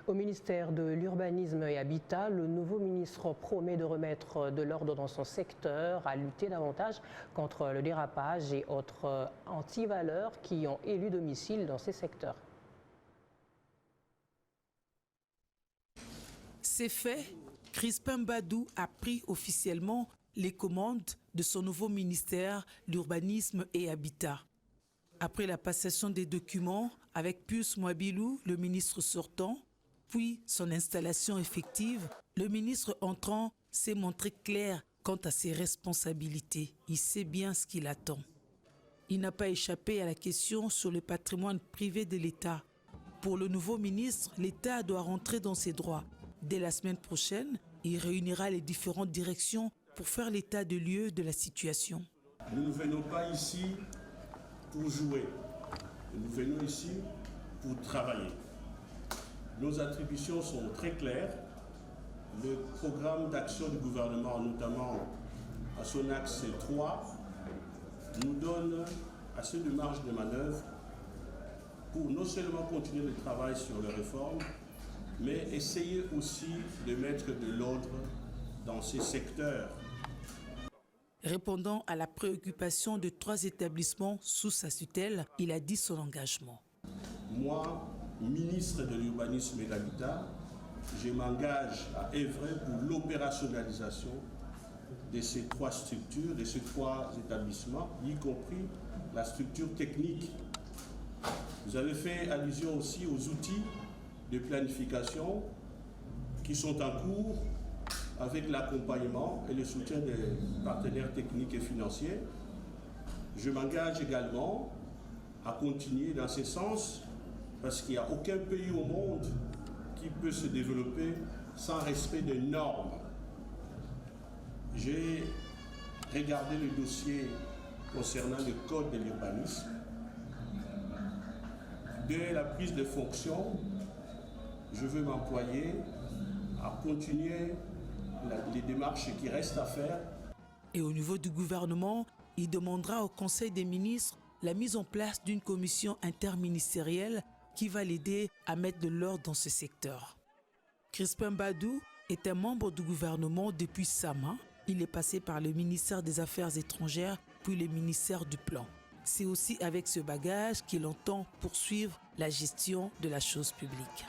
Au ministère de l'Urbanisme et Habitat, le nouveau ministre promet de remettre de l'ordre dans son secteur, à lutter davantage contre le dérapage et autres antivaleurs qui ont élu domicile dans ces secteurs. C'est fait, Crispin Mbadou a pris officiellement les commandes de son nouveau ministère, l'Urbanisme et Habitat. Après la passation des documents avec Pius Mwabilou, le ministre sortant, puis son installation effective, le ministre entrant s'est montré clair quant à ses responsabilités. Il sait bien ce qu'il attend. Il n'a pas échappé à la question sur le patrimoine privé de l'État. Pour le nouveau ministre, l'État doit rentrer dans ses droits. Dès la semaine prochaine, il réunira les différentes directions pour faire l'état de lieu de la situation. Nous ne venons pas ici pour jouer. Nous venons ici pour travailler. Nos attributions sont très claires. Le programme d'action du gouvernement, notamment à son axe 3, nous donne assez de marge de manœuvre pour non seulement continuer le travail sur les réformes, mais essayer aussi de mettre de l'ordre dans ces secteurs. Répondant à la préoccupation de 3 établissements sous sa tutelle, il a dit son engagement. Moi, ministre de l'Urbanisme et de l'Habitat, je m'engage à œuvrer pour l'opérationnalisation de ces 3 structures, de ces 3 établissements, y compris la structure technique. Vous avez fait allusion aussi aux outils de planification qui sont en cours avec l'accompagnement et le soutien des partenaires techniques et financiers. Je m'engage également à continuer dans ce sens parce qu'il n'y a aucun pays au monde qui peut se développer sans respect des normes. J'ai regardé le dossier concernant le code de l'urbanisme. Dès la prise de fonction, je veux m'employer à continuer les démarches qui restent à faire. Et au niveau du gouvernement, il demandera au Conseil des ministres la mise en place d'une commission interministérielle qui va l'aider à mettre de l'ordre dans ce secteur. Crispin Mbadou est un membre du gouvernement depuis Sama. Il est passé par le ministère des Affaires étrangères, puis le ministère du Plan. C'est aussi avec ce bagage qu'il entend poursuivre la gestion de la chose publique.